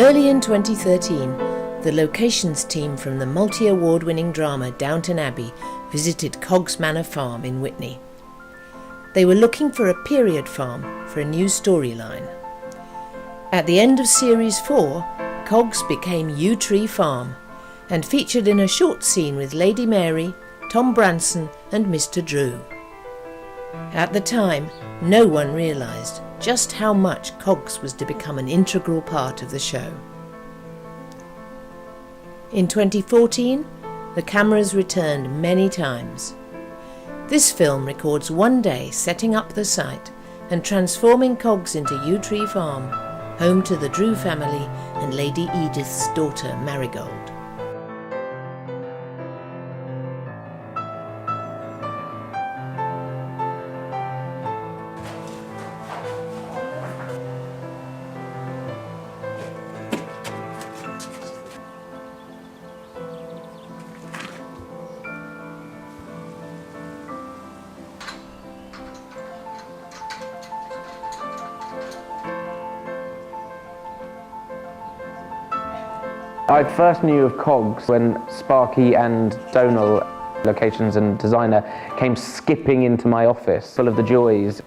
Early in 2013, the locations team from the multi-award-winning drama Downton Abbey visited Coggs Manor Farm in Witney. They were looking for a period farm for a new storyline. At the end of Series 4, Coggs became Yew Tree Farm and featured in a short scene with Lady Mary, Tom Branson and Mr. Drew. At the time, no one realised just how much Coggs was to become an integral part of the show. In 2014, the cameras returned many times. This film records one day setting up the site and transforming Coggs into Yew Tree Farm, home to the Drew family and Lady Edith's daughter Marigold. I first knew of Coggs when Sparky and Donal, locations and designer, came skipping into my office, full of the joys.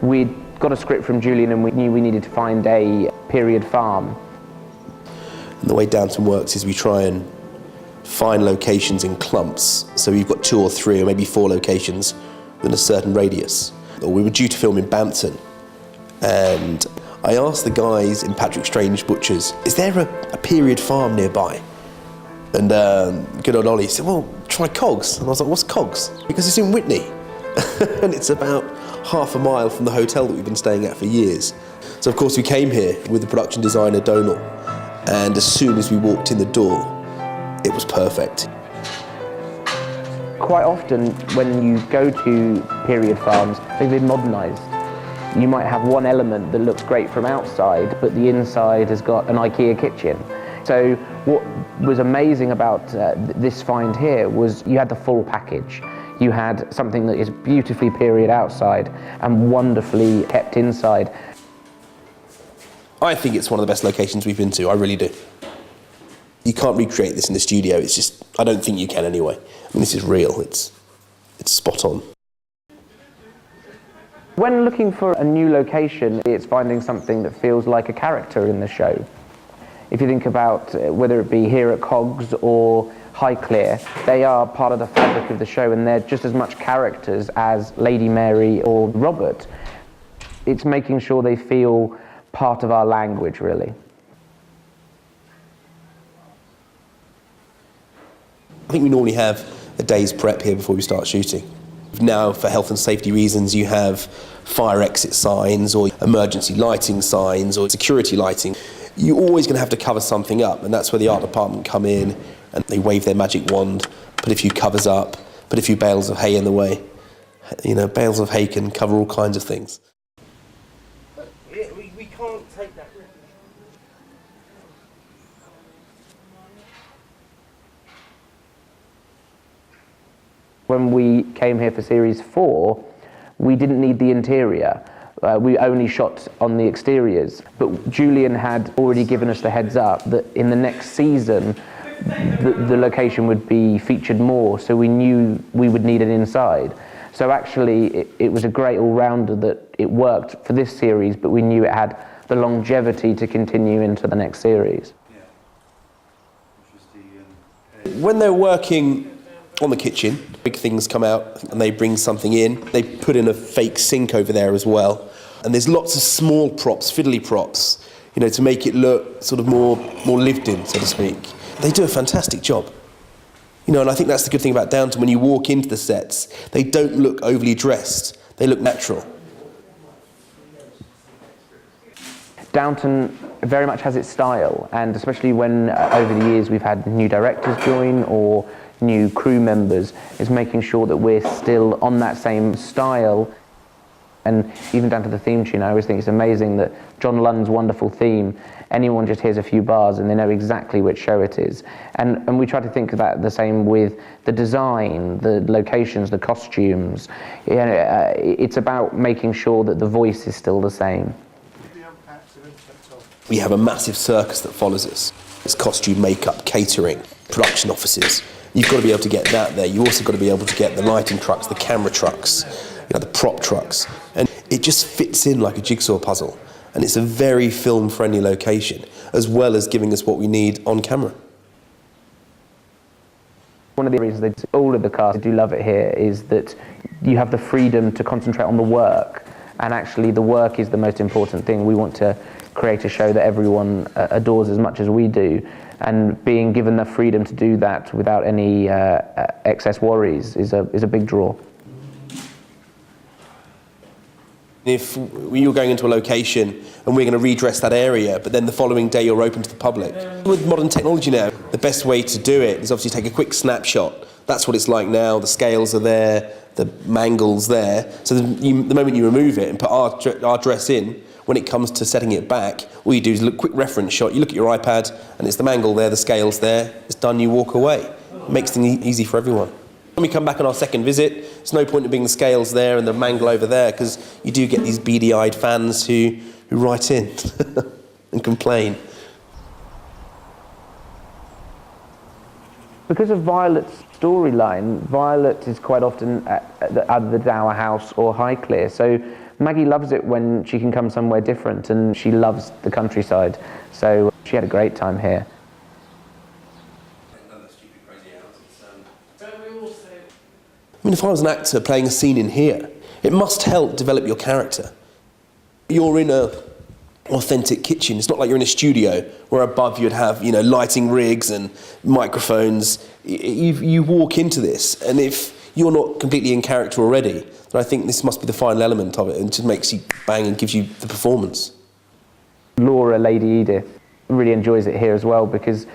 We'd got a script from Julian and we knew we needed to find a period farm. And the way Downton works is we try and find locations in clumps. So we've got 2 or 3 or maybe 4 locations within a certain radius. We were due to film in Bampton, and I asked the guys in Patrick Strange Butchers, is there a period farm nearby? And good old Ollie said, well, try Coggs. And I was like, what's Coggs? Because it's in Witney. And it's about half a mile from the hotel that we've been staying at for years. So of course we came here with the production designer Donal, and as soon as we walked in the door, it was perfect. Quite often when you go to period farms, they've been modernised. You might have one element that looks great from outside, but the inside has got an IKEA kitchen. So what was amazing about this find here was you had the full package. You had something that is beautifully period outside and wonderfully kept inside. I think it's one of the best locations we've been to, I really do. You can't recreate this in the studio, it's just, I don't think you can anyway. I mean, this is real, it's spot on. When looking for a new location, it's finding something that feels like a character in the show. If you think about whether it be here at Coggs or Highclere, they are part of the fabric of the show and they're just as much characters as Lady Mary or Robert. It's making sure they feel part of our language, really. I think we normally have a day's prep here before we start shooting. Now, for health and safety reasons, you have fire exit signs or emergency lighting signs or security lighting. You're always going to have to cover something up, and that's where the art department come in and they wave their magic wand, put a few covers up, put a few bales of hay in the way. You know, bales of hay can cover all kinds of things. We can't take that risk. When we came here for Series 4, we didn't need the interior. We only shot on the exteriors. But Julian had already given us the heads up that in the next season, the location would be featured more, so we knew we would need it inside. So actually, it was a great all-rounder that it worked for this series, but we knew it had the longevity to continue into the next series. When they're working on the kitchen, big things come out and they bring something in. They put in a fake sink over there as well. And there's lots of small props, fiddly props, you know, to make it look sort of more lived in, so to speak. They do a fantastic job. You know, and I think that's the good thing about Downton. When you walk into the sets, they don't look overly dressed. They look natural. Downton very much has its style, and especially when over the years we've had new directors join or new crew members, is making sure that we're still on that same style. And even down to the theme tune, I always think it's amazing that John Lund's wonderful theme, anyone just hears a few bars and they know exactly which show it is. And we try to think of that the same with the design, the locations, the costumes. You know, it's about making sure that the voice is still the same. We have a massive circus that follows us. It's costume, makeup, catering, production offices. You've got to be able to get that there. You've also got to be able to get the lighting trucks, the camera trucks, the prop trucks. And it just fits in like a jigsaw puzzle. And it's a very film-friendly location, as well as giving us what we need on camera. One of the reasons that all of the cast do love it here is that you have the freedom to concentrate on the work, and actually the work is the most important thing. We want to create a show that everyone adores as much as we do, and being given the freedom to do that without any excess worries is a big draw. If you're going into a location and we're going to redress that area, but then the following day you're open to the public. With modern technology now, the best way to do it is obviously take a quick snapshot. That's what it's like now. The scales are there, the mangle's there. So the moment you remove it and put our dress in, when it comes to setting it back, all you do is look, quick reference shot, you look at your iPad and it's the mangle there, the scale's there, it's done, you walk away. It makes things easy for everyone. When we come back on our second visit, there's no point in being the scales there and the mangle over there, because you do get these beady-eyed fans who write in and complain. Because of Violet's storyline, Violet is quite often at the Dower House or Highclere, so Maggie loves it when she can come somewhere different, and she loves the countryside, so she had a great time here. I mean, if I was an actor playing a scene in here, it must help develop your character. You're in a authentic kitchen. It's not like you're in a studio where above you'd have, lighting rigs and microphones. You walk into this, and if you're not completely in character already, then I think this must be the final element of it, and it just makes you bang and gives you the performance. Laura, Lady Edith, really enjoys it here as well, because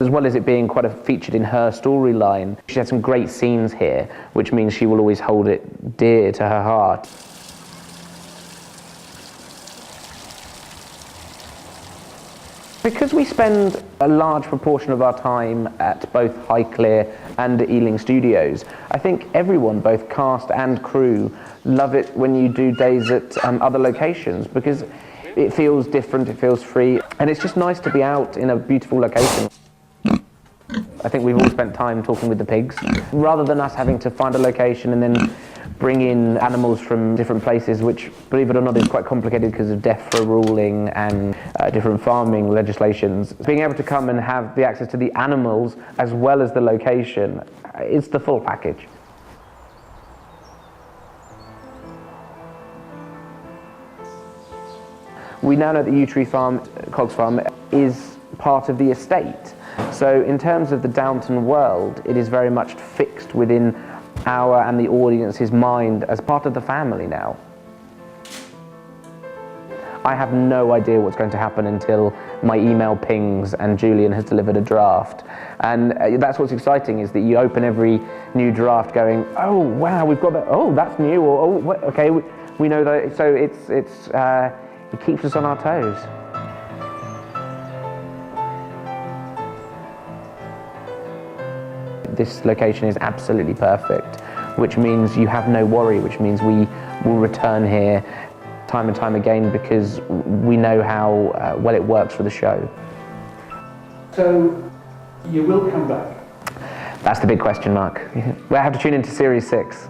as well as it being quite featured in her storyline, she had some great scenes here, which means she will always hold it dear to her heart. Because we spend a large proportion of our time at both Highclere and Ealing Studios, I think everyone, both cast and crew, love it when you do days at other locations, because it feels different, it feels free, and it's just nice to be out in a beautiful location. I think we've all spent time talking with the pigs. Rather than us having to find a location and then bring in animals from different places, which, believe it or not, is quite complicated because of DEFRA ruling and different farming legislations. Being able to come and have the access to the animals as well as the location, it's the full package. We now know that Yew Tree Farm, Cogs Farm, is part of the estate. So in terms of the Downton world, it is very much fixed within our and the audience's mind as part of the family now. I have no idea what's going to happen until my email pings and Julian has delivered a draft. And that's what's exciting, is that you open every new draft going, oh wow, we've got that, oh that's new, or oh okay, we know that, so it keeps us on our toes. This location is absolutely perfect, which means you have no worry, which means we will return here time and time again because we know how well it works for the show. So, you will come back? That's the big question mark. We'll have to tune into Series 6.